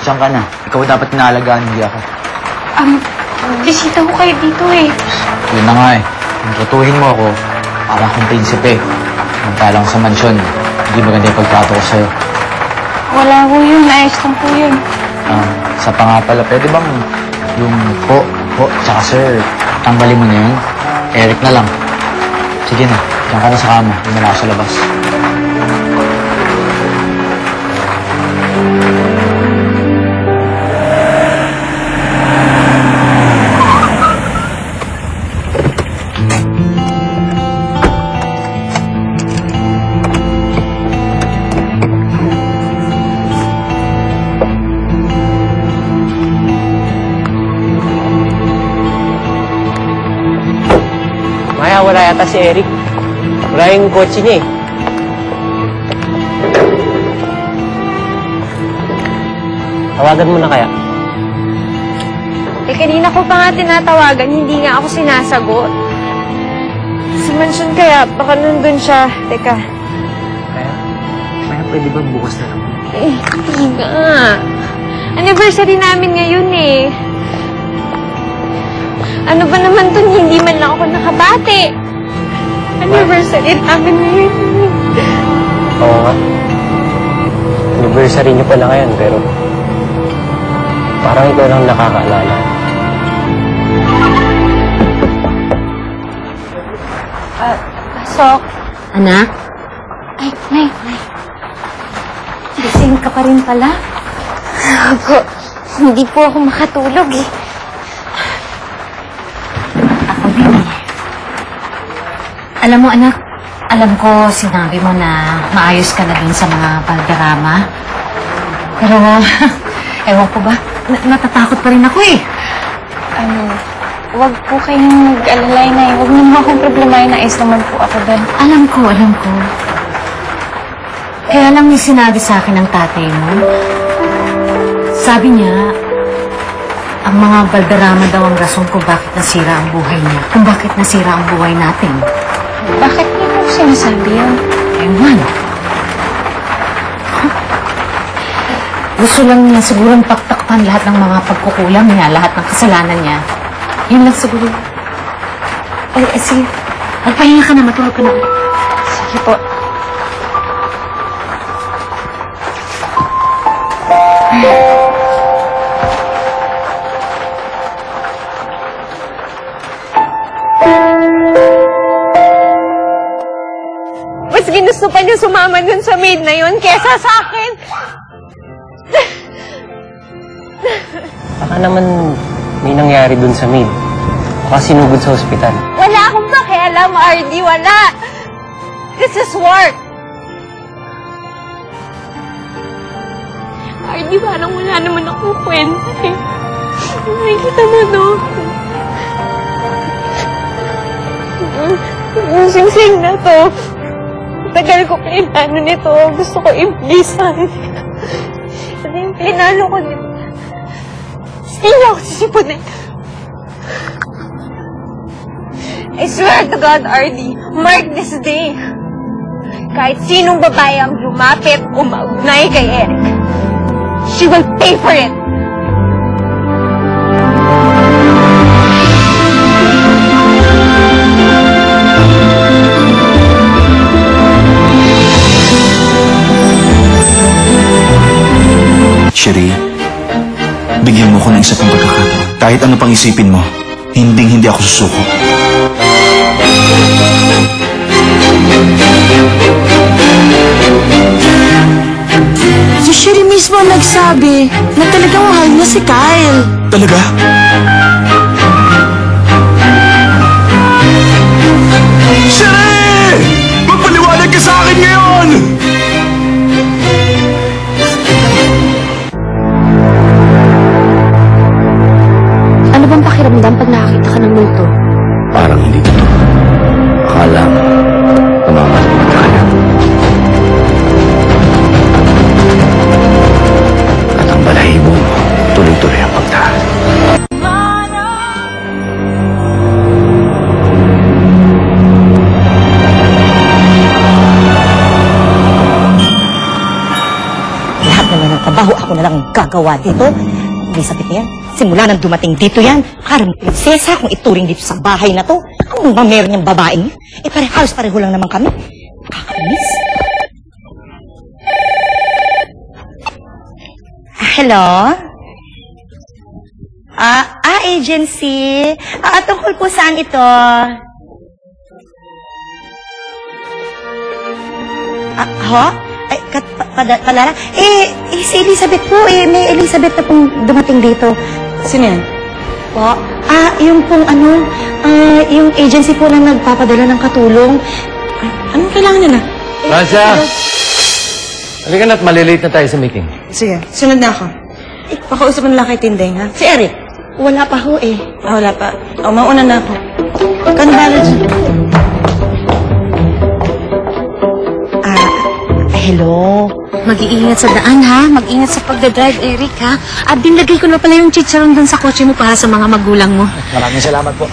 Diyan ka na. Ikaw dapat inaalagaan, hindi ako. Bisita ko kayo dito eh. Yun na nga eh. Kung tutuhin mo ako, parang akong prinsipe. Mantalang sa mansyon, hindi maganda yung pagtrato ko sa'yo. Wala ko yun. Ayos lang po yun. Sa pa nga pala, pwede bang yung po, tsaka sir, tanggalin mo na yun? Eric na lang. Sige na, diyan ka na sa kama. Hindi na ako sa labas. Wala yata si Eric. Wala yung kotse niya eh. Tawagan mo na kaya? Kanina ko pa nga tinatawagan, hindi nga ako sinasagot. Sa mansyon kaya, baka nandun siya. Teka. Kaya pwede ba bukas na lang? Hindi nga. Anniversary namin ngayon eh. Ano ba naman to? Hindi man lang ako nakabati. Anniversary namin ngayon. Oo nga. Anniversary niyo pala ngayon, pero parang ikaw lang nakakaalala. Pasok. Anak? Ay, Nay. Gising ka pa rin pala? Ako, hindi po ako makatulog eh. Alam mo, anak, alam ko sinabi mo na maayos ka na dun sa mga Valderrama. Pero, ewan ko ba, natatakot pa rin ako eh. Wag po kayong mag-alalay na eh. Wag naman akong problemahin na is naman po ako doon. Alam ko. Kaya lang may sinabi sa akin ng tatay mo. Sabi niya, ang mga Valderrama daw ang rason kung bakit nasira ang buhay niya. Kung bakit nasira ang buhay natin. Bakit niyo po sinasabi yun? Ewan. Gusto lang niya sigurong paktakpan lahat ng mga pagkukulang niya, lahat ng kasalanan niya. Yun lang siguro. Sige. Magpahinga ka na, matulog ka na. Sige po. Mas ginusto pa niya sumama dun sa maid na yun kesa sa akin. Baka naman may nangyari dun sa maid. Baka sinugod sa ospital. Wala akong pakialam, RD. Wala. This is work. RD, parang wala naman akong kwenta eh. Nakikita mo, no? Yung singsing na to. Tagal ko pinano nito. Gusto ko iblisan. Ano yung pinano ko nito? Hindi ako sisipunin. I swear to God, RD, mark this day. Kahit sinong babae ang lumapit o maugnay kay Eric, she will pay for it. Sherry, bigyan mo ko ng isa pang pagkakataon. Kahit ano pang isipin mo, hindi ako susuko. Si Sherry mismo ang nagsabi na talagang mahal niya si Kyle. Talaga? Sherry! Magpaliwanag ka sa akin ngayon! Ano bang pakiramdam pag nakakita ka ng multo? Parang hindi totoo. Akala mo, namamaliwan tayo. At ang balahibo mo, tuloy-tuloy ang pagtahan. ako na lang gagawa dito. Elizabeth na yan, simula nang dumating dito yan, parang prinsesa kung ituring dito sa bahay na to. Ano ba meron yung babaeng yan? Halos pareho lang naman kami. Kakainis. Hello? Agency. Tungkol po saan ito? Ho? Ay, Palara? Si Elizabeth po, may Elizabeth na pong dumating dito. Sino yan? Po? Yung pong yung agency po na nagpapadala ng katulong. Anong kailangan nila? Francia! Halika na't malilate na tayo sa meeting. Sige, sunod na ako. Pakausap mo na lang kay Tindeng, ha? Si Eric, wala pa ho eh. Wala pa. Mauna na ako. Kano ba dyan? Hello? Mag-iingat sa daan, ha? Mag-ingat sa pagdadrive, Eric, ha? At dinlagay ko na pala yung chicharon dun sa kotse mo para sa mga magulang mo. Maraming salamat po.